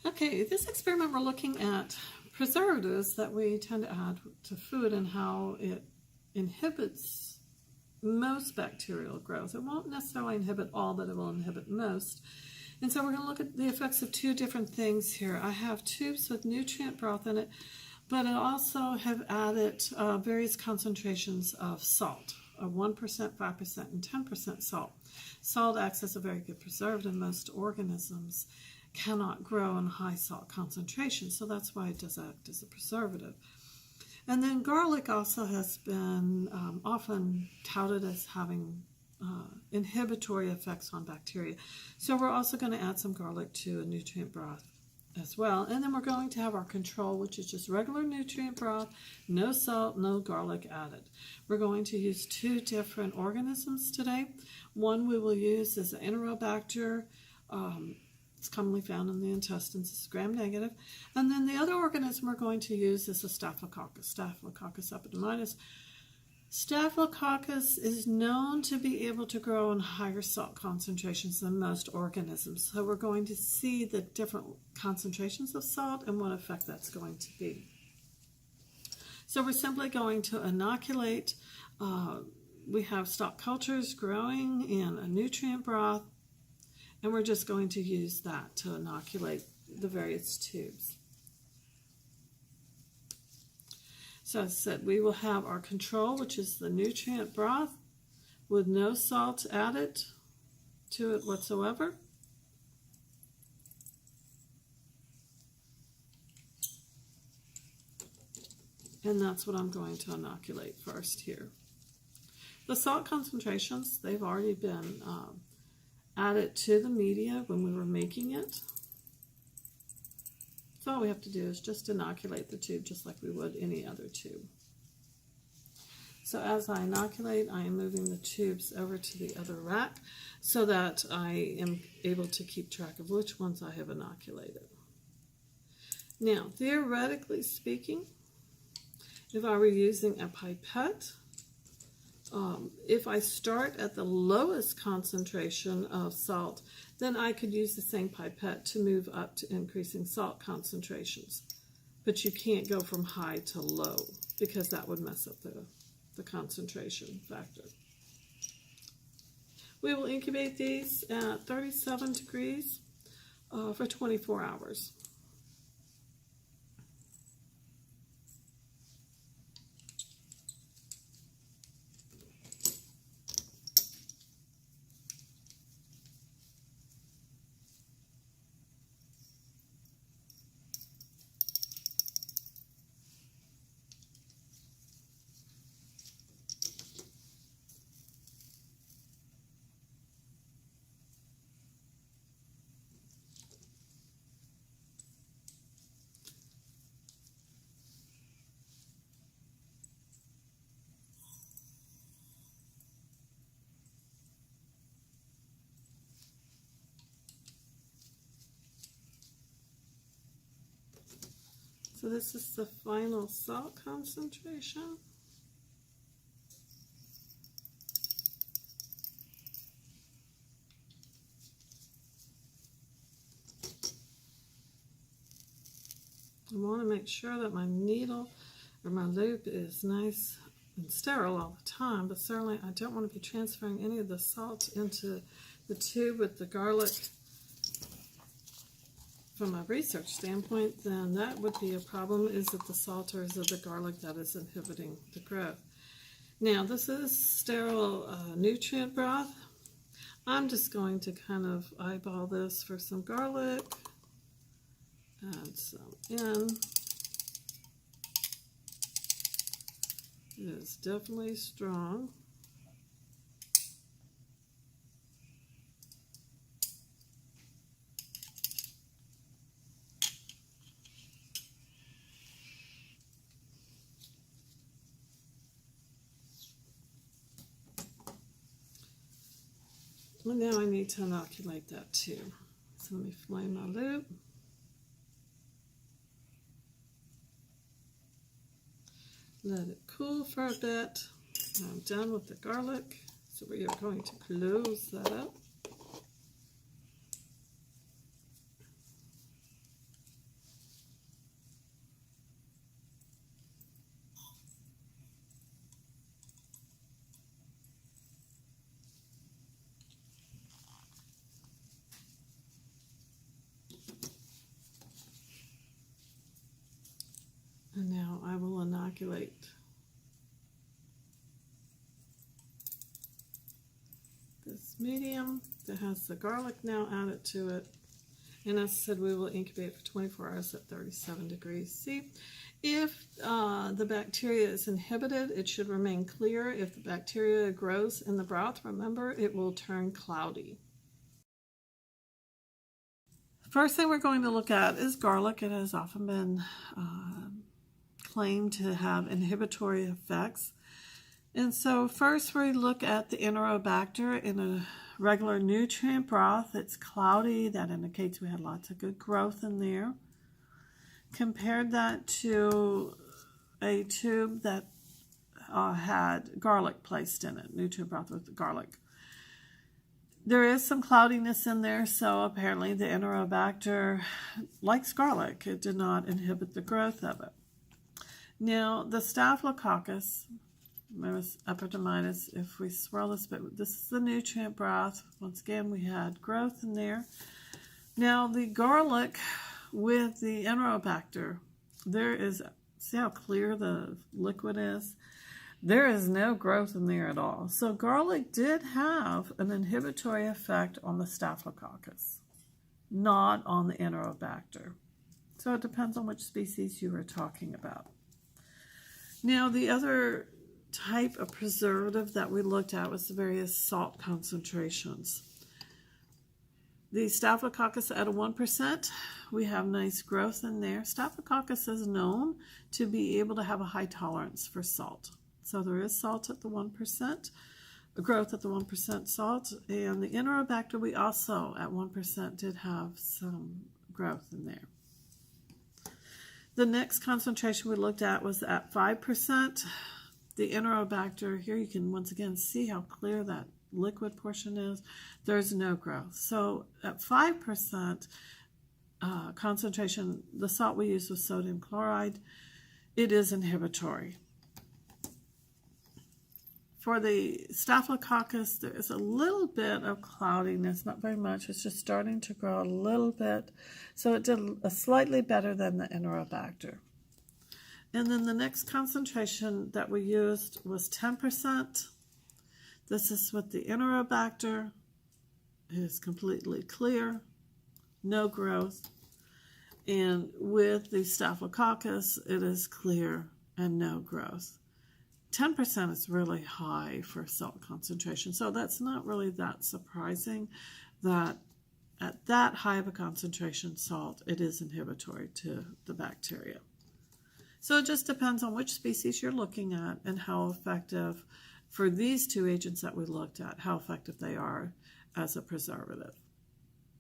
Okay, this experiment we're looking at preservatives that we tend to add to food and how it inhibits most bacterial growth. It won't necessarily inhibit all, but it will inhibit most. And so we're going to look at the effects of two different things here. I have tubes with nutrient broth in it, but I also have added various concentrations of salt, of 1%, 5%, and 10% salt. Salt acts as a very good preservative. Most organisms cannot grow in high salt concentration, so that's why it does act as a preservative. And then garlic also has been often touted as having inhibitory effects on bacteria. So we're also going to add some garlic to a nutrient broth as well. And then we're going to have our control, which is just regular nutrient broth, no salt, no garlic added. We're going to use two different organisms today. One we will use is an Enterobacter. It's commonly found in the intestines. It's gram-negative. And then the other organism we're going to use is a Staphylococcus epidermidis. Staphylococcus is known to be able to grow in higher salt concentrations than most organisms. So we're going to see the different concentrations of salt and what effect that's going to be. So we're simply going to inoculate. We have stock cultures growing in a nutrient broth, and we're just going to use that to inoculate the various tubes. So as I said, we will have our control, which is the nutrient broth with no salt added to it whatsoever. And that's what I'm going to inoculate first here. The salt concentrations, they've already been added to the media when we were making it. So all we have to do is just inoculate the tube just like we would any other tube. So as I inoculate, I am moving the tubes over to the other rack so that I am able to keep track of which ones I have inoculated. Now, theoretically speaking, if I were using a pipette, if I start at the lowest concentration of salt, then I could use the same pipette to move up to increasing salt concentrations. But you can't go from high to low because that would mess up the concentration factor. We will incubate these at 37 degrees for 24 hours. So this is the final salt concentration. I want to make sure that my needle or my loop is nice and sterile all the time, but certainly I don't want to be transferring any of the salt into the tube with the garlic. From a research standpoint, then that would be a problem, is that the salt or is it the garlic that is inhibiting the growth. Now, this is sterile nutrient broth. I'm just going to kind of eyeball this for some garlic. Add some in. It is definitely strong. And now I need to inoculate that too. So let me flame my loop. Let it cool for a bit. I'm done with the garlic, so we are going to close that up. calculate this medium that has the garlic now added to it. And as I said, we will incubate for 24 hours at 37 degrees. See, if the bacteria is inhibited, it should remain clear. If the bacteria grows in the broth, remember, it will turn cloudy. First thing we're going to look at is garlic. It has often been claimed to have inhibitory effects. And so first we look at the Enterobacter in a regular nutrient broth. It's cloudy. That indicates we had lots of good growth in there. Compared that to a tube that had garlic placed in it, nutrient broth with garlic. There is some cloudiness in there, so apparently the Enterobacter likes garlic. It did not inhibit the growth of it. Now, the Staphylococcus epidermidis, if we swirl this bit, this is the nutrient broth. Once again, we had growth in there. Now, the garlic with the Enterobacter, there is, see how clear the liquid is? There is no growth in there at all. So garlic did have an inhibitory effect on the Staphylococcus, not on the Enterobacter. So it depends on which species you are talking about. Now, the other type of preservative that we looked at was the various salt concentrations. The Staphylococcus at a 1%, we have nice growth in there. Staphylococcus is known to be able to have a high tolerance for salt. So there is salt at the 1%, growth at the 1% salt. And the Enterobacter, we also at 1% did have some growth in there. The next concentration we looked at was at 5%. The Enterobacter, here you can once again see how clear that liquid portion is. There's no growth. So at 5% concentration, the salt we used was sodium chloride. It is inhibitory. For the Staphylococcus, there is a little bit of cloudiness, not very much. It's just starting to grow a little bit. So it did slightly better than the Enterobacter. And then the next concentration that we used was 10%. This is with the Enterobacter. It is completely clear, no growth. And with the Staphylococcus, it is clear and no growth. 10% is really high for salt concentration, so that's not really that surprising that at that high of a concentration salt, it is inhibitory to the bacteria. So it just depends on which species you're looking at and how effective, for these two agents that we looked at, how effective they are as a preservative.